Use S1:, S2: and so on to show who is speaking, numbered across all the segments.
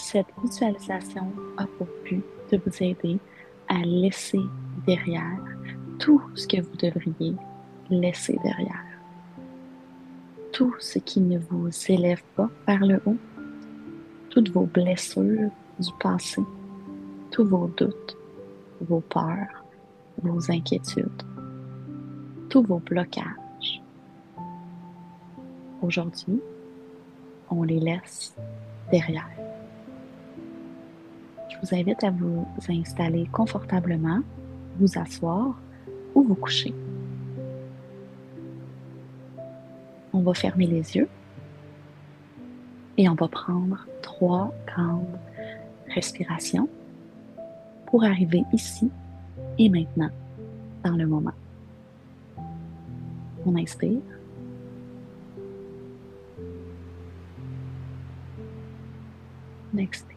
S1: Cette visualisation a pour but de vous aider à laisser derrière tout ce que vous devriez laisser derrière. Tout ce qui ne vous élève pas vers le haut, toutes vos blessures du passé, tous vos doutes, vos peurs, vos inquiétudes, tous vos blocages. Aujourd'hui, on les laisse derrière. Je vous invite à vous installer confortablement, vous asseoir ou vous coucher. On va fermer les yeux et on va prendre 3 grandes respirations pour arriver ici et maintenant, dans le moment. On inspire. On expire.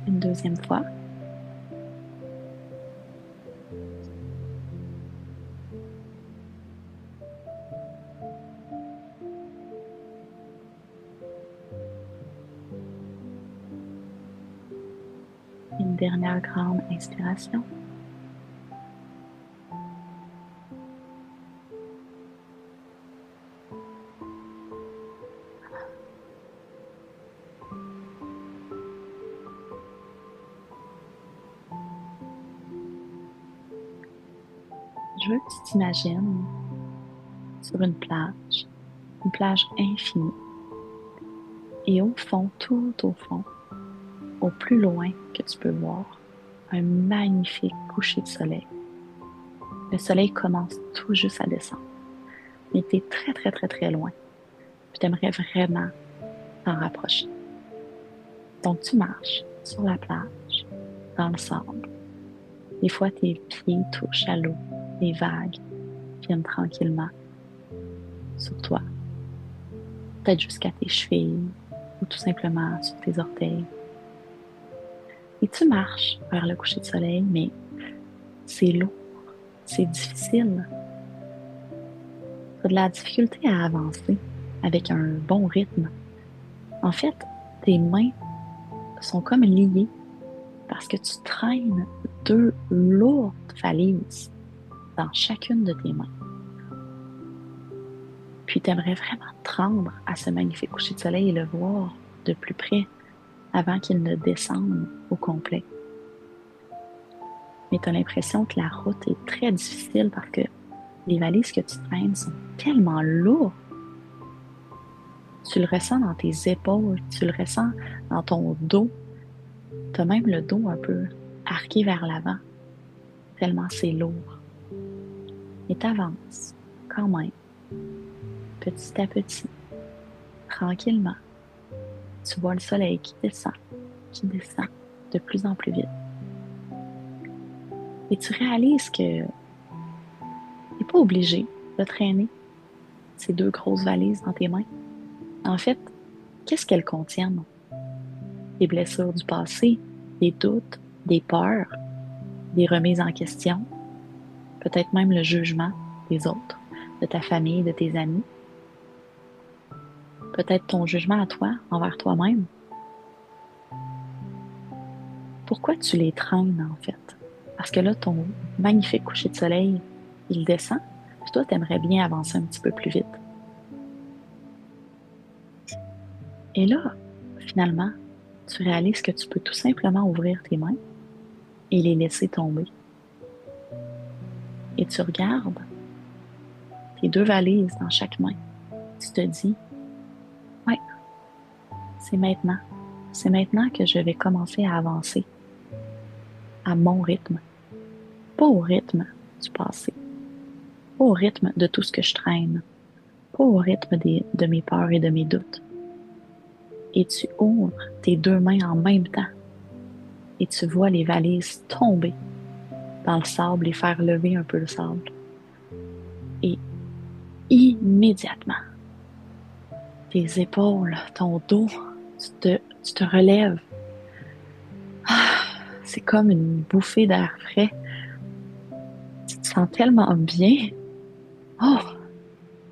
S1: Une deuxième fois. Une dernière grande inspiration. Je veux que tu t'imagines sur une plage infinie. Et au fond, tout au fond, au plus loin que tu peux voir, un magnifique coucher de soleil. Le soleil commence tout juste à descendre, mais tu es très, très, très, très loin. Puis tu aimerais vraiment t'en rapprocher. Donc, tu marches sur la plage, dans le sable. Des fois, tes pieds touchent à l'eau. Les vagues viennent tranquillement sur toi. Peut-être jusqu'à tes chevilles ou tout simplement sur tes orteils. Et tu marches vers le coucher de soleil, mais c'est lourd, c'est difficile. Tu as de la difficulté à avancer avec un bon rythme. En fait, tes mains sont comme liées parce que tu traînes 2 lourdes valises dans chacune de tes mains. Puis tu aimerais vraiment te rendre à ce magnifique coucher de soleil et le voir de plus près avant qu'il ne descende au complet. Mais tu as l'impression que la route est très difficile parce que les valises que tu traînes sont tellement lourdes. Tu le ressens dans tes épaules, tu le ressens dans ton dos. Tu as même le dos un peu arqué vers l'avant, tellement c'est lourd. Et tu avances quand même, petit à petit, tranquillement. Tu vois le soleil qui descend de plus en plus vite. Et tu réalises que tu n'es pas obligé de traîner ces 2 grosses valises dans tes mains. En fait, qu'est-ce qu'elles contiennent? Des blessures du passé, des doutes, des peurs, des remises en question, peut-être même le jugement des autres, de ta famille, de tes amis, peut-être ton jugement à toi, envers toi-même. Pourquoi tu les traînes, en fait? Parce que là, ton magnifique coucher de soleil, il descend, puis toi, tu aimerais bien avancer un petit peu plus vite. Et là, finalement, tu réalises que tu peux tout simplement ouvrir tes mains et les laisser tomber. Et tu regardes tes 2 valises dans chaque main. Tu te dis, ouais, c'est maintenant. C'est maintenant que je vais commencer à avancer à mon rythme, pas au rythme du passé, pas au rythme de tout ce que je traîne, pas au rythme de mes peurs et de mes doutes. Et tu ouvres tes 2 mains en même temps et tu vois les valises tomber dans le sable et faire lever un peu le sable. Et immédiatement, tes épaules, ton dos, tu te relèves. Ah, c'est comme une bouffée d'air frais. Tu te sens tellement bien. Oh,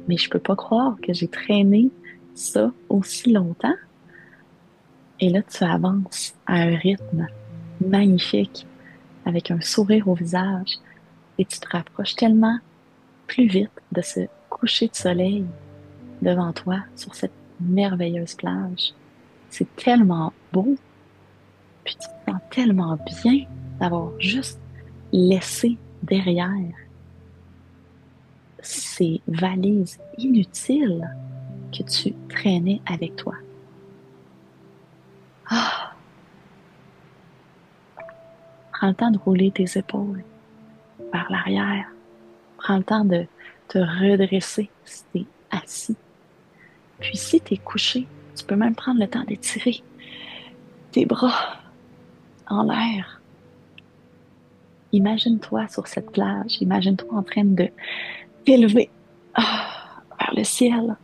S1: mais je peux pas croire que j'ai traîné ça aussi longtemps. Et là, tu avances à un rythme magnifique, avec un sourire au visage, et tu te rapproches tellement plus vite de ce coucher de soleil devant toi sur cette merveilleuse plage. C'est tellement beau, puis tu te sens tellement bien d'avoir juste laissé derrière ces valises inutiles que tu traînais avec toi. Ah, prends le temps de rouler tes épaules vers l'arrière. Prends le temps de te redresser si t'es assis. Puis si t'es couché, tu peux même prendre le temps d'étirer tes bras en l'air. Imagine-toi sur cette plage. Imagine-toi en train de t'élever vers le ciel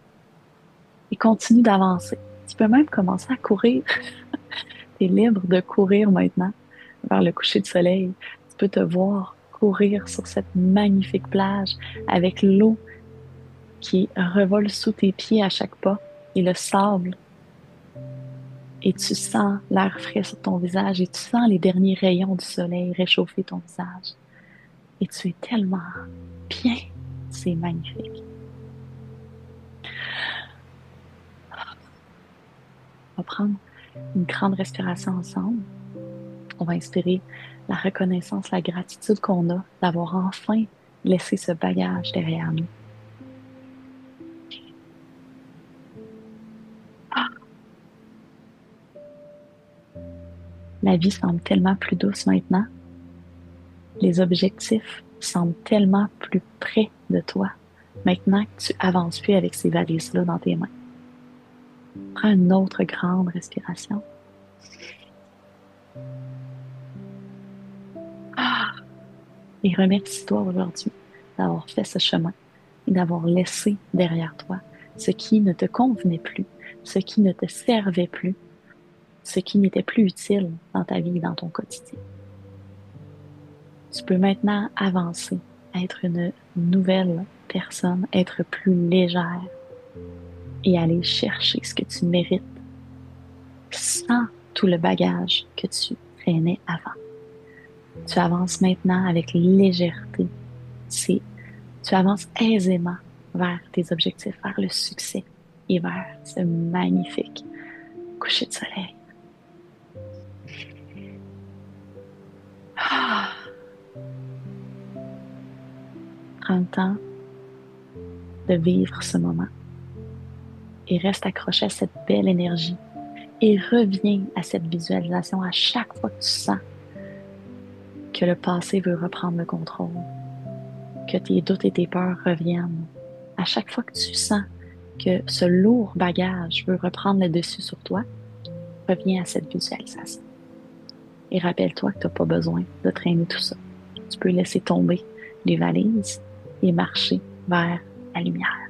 S1: et continue d'avancer. Tu peux même commencer à courir. Tu es libre de courir maintenant vers le coucher de soleil. Tu peux te voir courir sur cette magnifique plage avec l'eau qui revole sous tes pieds à chaque pas et le sable. Et tu sens l'air frais sur ton visage et tu sens les derniers rayons du soleil réchauffer ton visage. Et tu es tellement bien. C'est magnifique. On va prendre une grande respiration ensemble. On va inspirer la reconnaissance, la gratitude qu'on a d'avoir enfin laissé ce bagage derrière nous. Ah, la vie semble tellement plus douce maintenant. Les objectifs semblent tellement plus près de toi maintenant que tu avances plus avec ces valises-là dans tes mains. Prends une autre grande respiration. Ah, et remercie-toi aujourd'hui d'avoir fait ce chemin et d'avoir laissé derrière toi ce qui ne te convenait plus, ce qui ne te servait plus, ce qui n'était plus utile dans ta vie et dans ton quotidien. Tu peux maintenant avancer, être une nouvelle personne, être plus légère et aller chercher ce que tu mérites sans tout le bagage que tu traînais avant. Tu avances maintenant avec légèreté. Tu avances aisément vers tes objectifs, vers le succès et vers ce magnifique coucher de soleil. Ah, prends le temps de vivre ce moment et reste accroché à cette belle énergie et reviens à cette visualisation à chaque fois que tu sens que le passé veut reprendre le contrôle, que tes doutes et tes peurs reviennent. À chaque fois que tu sens que ce lourd bagage veut reprendre le dessus sur toi, reviens à cette visualisation. Et rappelle-toi que tu n'as pas besoin de traîner tout ça. Tu peux laisser tomber les valises et marcher vers la lumière.